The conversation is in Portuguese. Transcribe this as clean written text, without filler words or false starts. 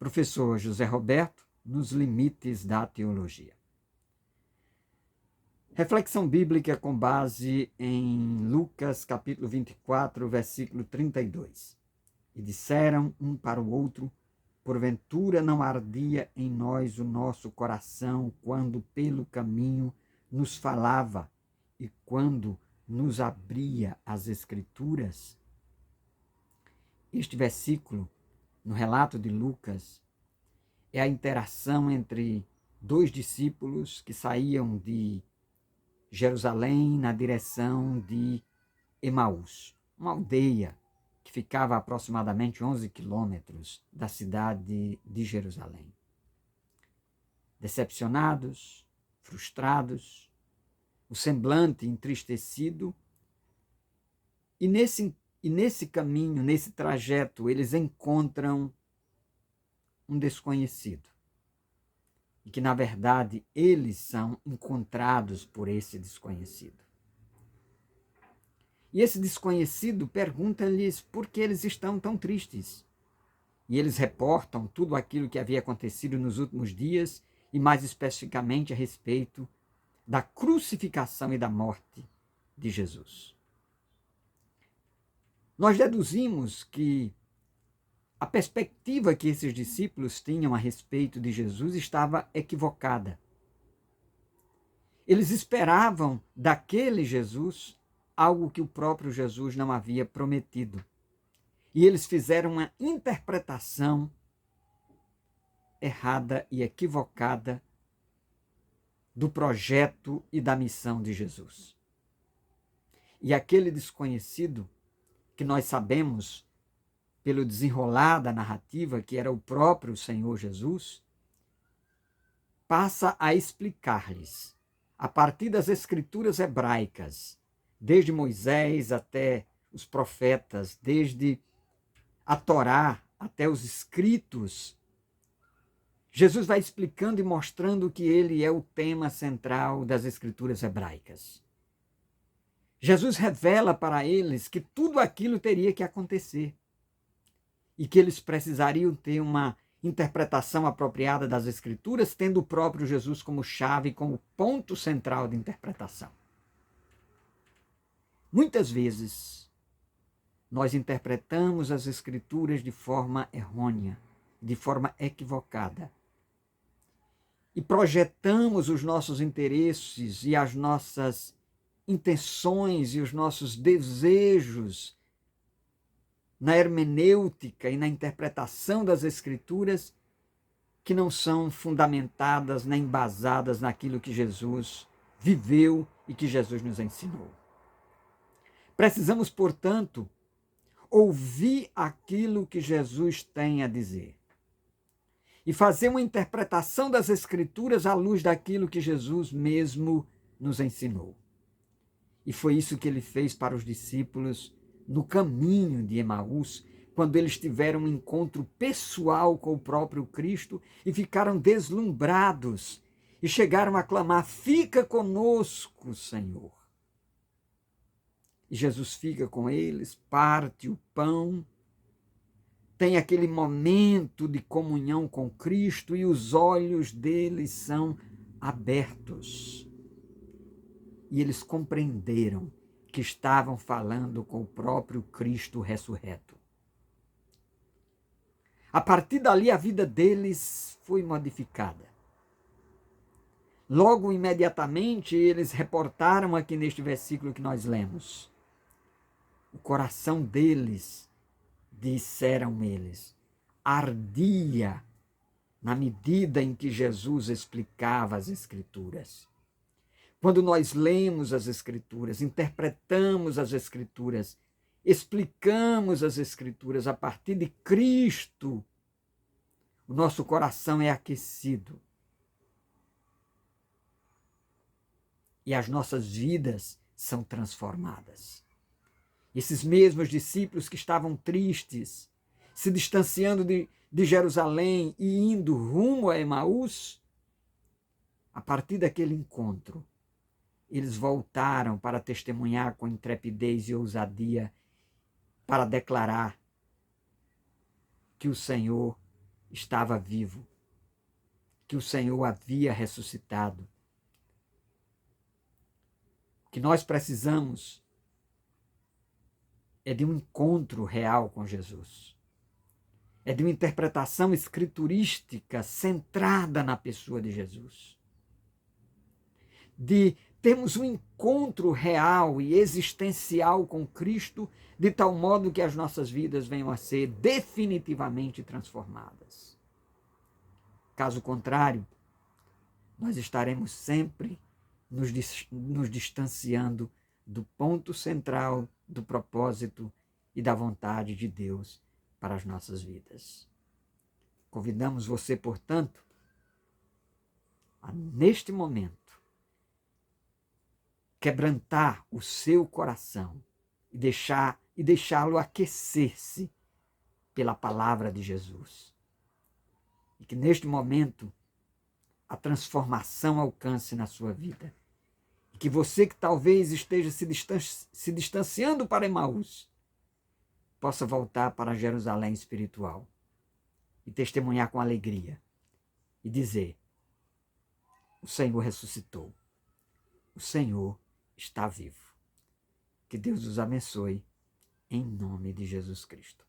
Professor José Roberto, nos limites da teologia. Reflexão bíblica com base em Lucas capítulo 24, versículo 32. E disseram um para o outro: porventura não ardia em nós o nosso coração quando pelo caminho nos falava e quando nos abria as Escrituras? Este versículo, no relato de Lucas, é a interação entre dois discípulos que saíam de Jerusalém na direção de Emaús, uma aldeia que ficava a aproximadamente 11 quilômetros da cidade de Jerusalém. Decepcionados, frustrados, o semblante entristecido, e nesse caminho, nesse trajeto, eles encontram um desconhecido. E que, na verdade, eles são encontrados por esse desconhecido. E esse desconhecido pergunta-lhes por que eles estão tão tristes. E eles reportam tudo aquilo que havia acontecido nos últimos dias e, mais especificamente, a respeito da crucificação e da morte de Jesus. Nós deduzimos que a perspectiva que esses discípulos tinham a respeito de Jesus estava equivocada. Eles esperavam daquele Jesus algo que o próprio Jesus não havia prometido. E eles fizeram uma interpretação errada e equivocada do projeto e da missão de Jesus. E aquele desconhecido, que nós sabemos pelo desenrolar da narrativa, que era o próprio Senhor Jesus, passa a explicar-lhes, a partir das escrituras hebraicas, desde Moisés até os profetas, desde a Torá até os escritos, Jesus vai explicando e mostrando que ele é o tema central das escrituras hebraicas. Jesus revela para eles que tudo aquilo teria que acontecer e que eles precisariam ter uma interpretação apropriada das Escrituras, tendo o próprio Jesus como chave, como ponto central de interpretação. Muitas vezes, nós interpretamos as Escrituras de forma errônea, de forma equivocada, e projetamos os nossos interesses e as nossas intenções e os nossos desejos na hermenêutica e na interpretação das Escrituras que não são fundamentadas nem embasadas naquilo que Jesus viveu e que Jesus nos ensinou. Precisamos, portanto, ouvir aquilo que Jesus tem a dizer e fazer uma interpretação das Escrituras à luz daquilo que Jesus mesmo nos ensinou. E foi isso que ele fez para os discípulos no caminho de Emaús, quando eles tiveram um encontro pessoal com o próprio Cristo e ficaram deslumbrados e chegaram a clamar: fica conosco, Senhor. E Jesus fica com eles, parte o pão, tem aquele momento de comunhão com Cristo e os olhos deles são abertos. E eles compreenderam que estavam falando com o próprio Cristo ressurreto. A partir dali, a vida deles foi modificada. Logo, imediatamente, eles reportaram aqui neste versículo que nós lemos. O coração deles, disseram eles, ardia na medida em que Jesus explicava as Escrituras. Quando nós lemos as Escrituras, interpretamos as Escrituras, explicamos as Escrituras a partir de Cristo, o nosso coração é aquecido. E as nossas vidas são transformadas. Esses mesmos discípulos que estavam tristes, se distanciando de Jerusalém e indo rumo a Emaús, a partir daquele encontro, eles voltaram para testemunhar com intrepidez e ousadia, para declarar que o Senhor estava vivo, que o Senhor havia ressuscitado. O que nós precisamos é de um encontro real com Jesus. É de uma interpretação escriturística centrada na pessoa de Jesus. De termos um encontro real e existencial com Cristo, de tal modo que as nossas vidas venham a ser definitivamente transformadas. Caso contrário, nós estaremos sempre nos distanciando do ponto central do propósito e da vontade de Deus para as nossas vidas. Convidamos você, portanto, a, neste momento, quebrantar o seu coração e deixá-lo aquecer-se pela palavra de Jesus. E que neste momento a transformação alcance na sua vida. E que você que talvez esteja se distanciando para Emaús, possa voltar para Jerusalém espiritual e testemunhar com alegria e dizer: o Senhor ressuscitou, o Senhor está vivo. Que Deus os abençoe, em nome de Jesus Cristo.